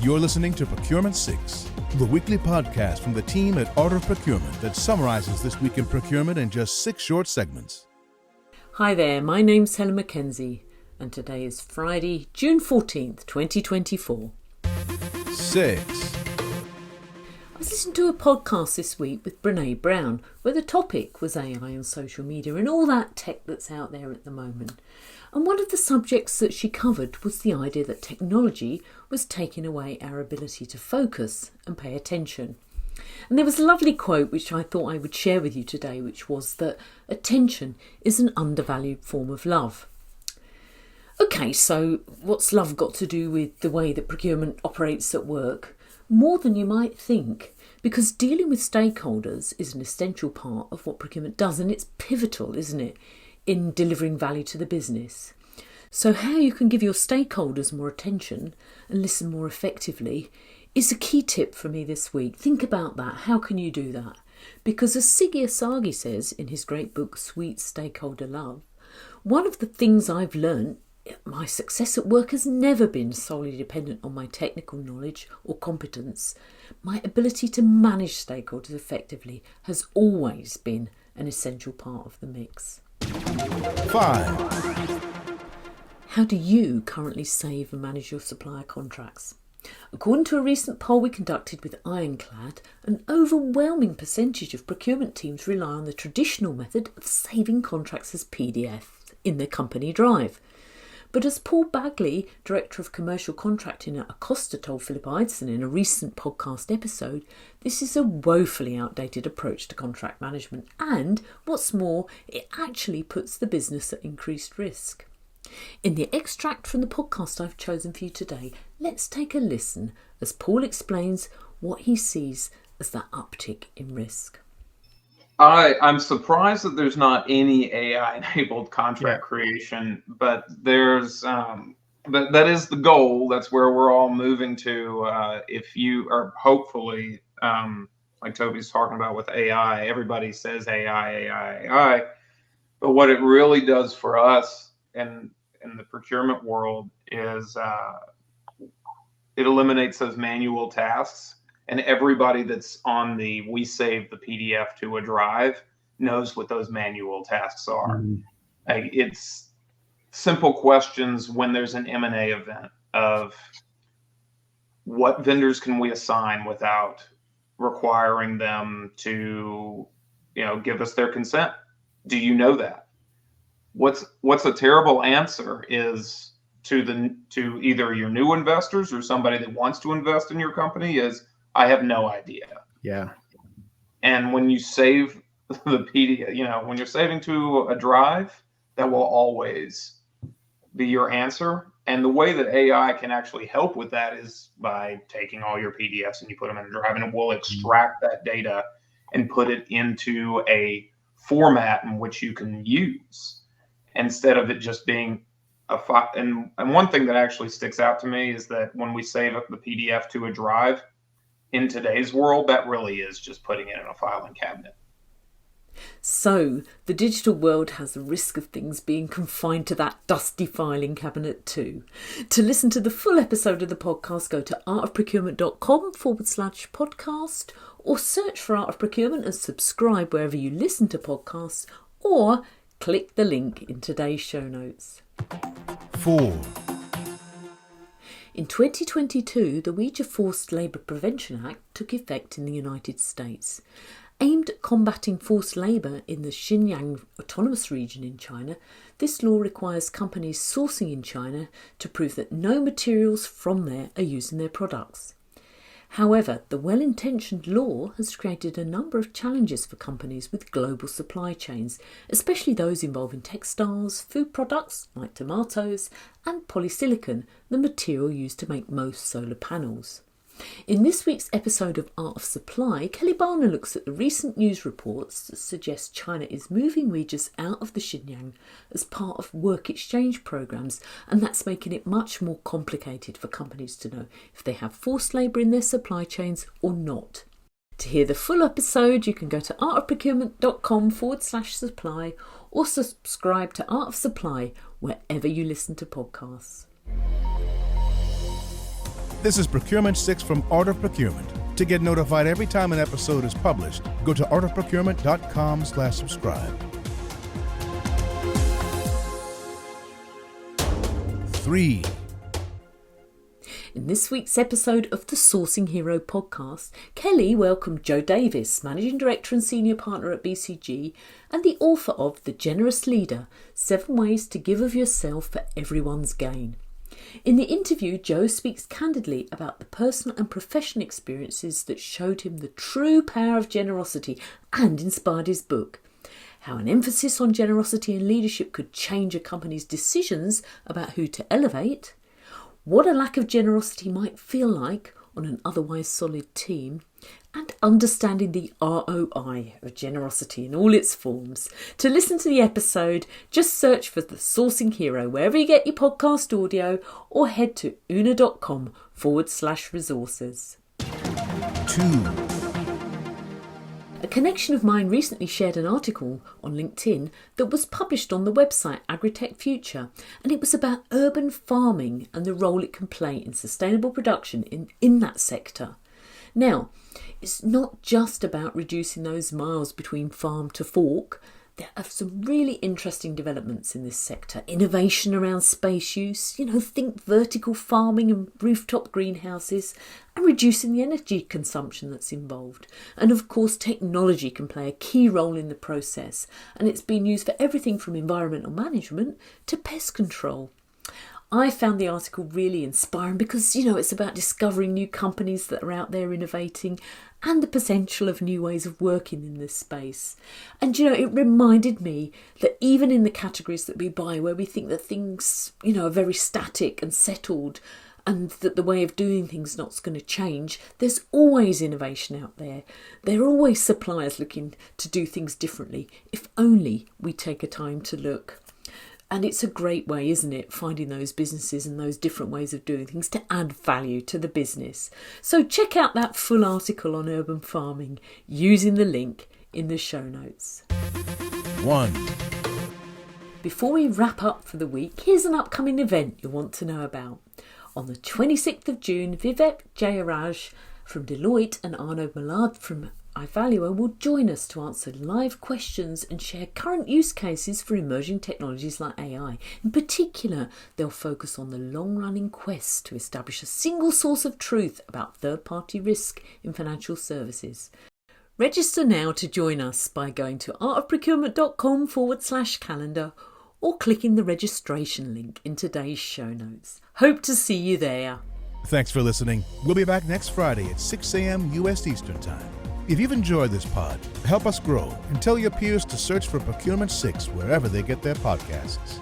You're listening to Procurement 6, the weekly podcast from the team at Art of Procurement that summarizes this week in procurement in just 6 short segments. Hi there, my name's Helen Mackenzie, and today is Friday, June 14th, 2024. 6. I was listening to a podcast this week with Brene Brown, where the topic was AI and social media and all that tech that's out there at the moment. And one of the subjects that she covered was the idea that technology was taking away our ability to focus and pay attention. And there was a lovely quote which I thought I would share with you today, which was that attention is an undervalued form of love. Okay, so what's love got to do with the way that procurement operates at work? More than you might think, because dealing with stakeholders is an essential part of what procurement does, and it's pivotal, isn't it, in delivering value to the business. So how you can give your stakeholders more attention and listen more effectively is a key tip for me this week. Think about that. How can you do that? Because as Siggy Asagi says in his great book, Sweet Stakeholder Love, one of the things I've learned, my success at work has never been solely dependent on my technical knowledge or competence. My ability to manage stakeholders effectively has always been an essential part of the mix. 5. How do you currently save and manage your supplier contracts? According to a recent poll we conducted with Ironclad, an overwhelming percentage of procurement teams rely on the traditional method of saving contracts as PDF in their company drive. But as Paul Bagley, Director of Commercial Contracting at Acosta, told Philip Eidson in a recent podcast episode, this is a woefully outdated approach to contract management, and, what's more, it actually puts the business at increased risk. In the extract from the podcast I've chosen for you today, let's take a listen as Paul explains what he sees as that uptick in risk. I'm surprised that there's not any AI-enabled contract creation, but there's that is the goal. That's where we're all moving to. If you are hopefully, like Toby's talking about with AI, everybody says AI, but what it really does for us in the procurement world is it eliminates those manual tasks. And everybody that's on we save the PDF to a drive knows what those manual tasks are. Mm-hmm. Like, it's simple questions when there's an M&A event of what vendors can we assign without requiring them to, give us their consent. Do you know that? What's a terrible answer is to either your new investors or somebody that wants to invest in your company is, I have no idea. Yeah. And when you save the PDF, when you're saving to a drive, that will always be your answer. And the way that AI can actually help with that is by taking all your PDFs and you put them in a drive, and it will extract that data and put it into a format in which you can use, instead of it just being a file. And one thing that actually sticks out to me is that when we save up the PDF to a drive, in today's world, that really is just putting it in a filing cabinet. So, the digital world has the risk of things being confined to that dusty filing cabinet too. To listen to the full episode of the podcast, go to artofprocurement.com/podcast, or search for Art of Procurement and subscribe wherever you listen to podcasts, or click the link in today's show notes. 4. In 2022, the Ouija Forced Labour Prevention Act took effect in the United States. Aimed at combating forced labour in the Xinjiang Autonomous Region in China, this law requires companies sourcing in China to prove that no materials from there are used in their products. However, the well-intentioned law has created a number of challenges for companies with global supply chains, especially those involving textiles, food products like tomatoes, and polysilicon, the material used to make most solar panels. In this week's episode of Art of Supply, Kelly Barner looks at the recent news reports that suggest China is moving Uyghurs out of the Xinjiang as part of work exchange programs, and that's making it much more complicated for companies to know if they have forced labour in their supply chains or not. To hear the full episode, you can go to artofprocurement.com/supply or subscribe to Art of Supply wherever you listen to podcasts. This is Procurement 6 from Art of Procurement. To get notified every time an episode is published, go to artofprocurement.com/subscribe. 3. In this week's episode of the Sourcing Hero podcast, Kelly welcomed Joe Davis, Managing Director and Senior Partner at BCG, and the author of The Generous Leader, 7 Ways to Give of Yourself for Everyone's Gain. In the interview, Joe speaks candidly about the personal and professional experiences that showed him the true power of generosity and inspired his book. How an emphasis on generosity and leadership could change a company's decisions about who to elevate. What a lack of generosity might feel like on an otherwise solid team, and understanding the ROI of generosity in all its forms. To listen to the episode, just search for The Sourcing Hero wherever you get your podcast audio, or head to una.com/resources. 2. A connection of mine recently shared an article on LinkedIn that was published on the website Agritech Future, and it was about urban farming and the role it can play in sustainable production in that sector. Now, it's not just about reducing those miles between farm to fork. There are some really interesting developments in this sector. Innovation around space use, think vertical farming and rooftop greenhouses, and reducing the energy consumption that's involved. And of course, technology can play a key role in the process, and it's been used for everything from environmental management to pest control. I found the article really inspiring because, it's about discovering new companies that are out there innovating and the potential of new ways of working in this space. And, it reminded me that even in the categories that we buy, where we think that things, are very static and settled, and that the way of doing things is not going to change, there's always innovation out there. There are always suppliers looking to do things differently, if only we take a time to look. And it's a great way, isn't it, finding those businesses and those different ways of doing things to add value to the business. So check out that full article on urban farming using the link in the show notes. 1. Before we wrap up for the week, here's an upcoming event you'll want to know about. On the 26th of June, Vivek Jayaraj from Deloitte and Arnaud Millard from iValua will join us to answer live questions and share current use cases for emerging technologies like AI. In particular, they'll focus on the long-running quest to establish a single source of truth about third-party risk in financial services. Register now to join us by going to artofprocurement.com/calendar or clicking the registration link in today's show notes. Hope to see you there. Thanks for listening. We'll be back next Friday at 6 a.m. U.S. Eastern Time. If you've enjoyed this pod, help us grow and tell your peers to search for Procurement 6 wherever they get their podcasts.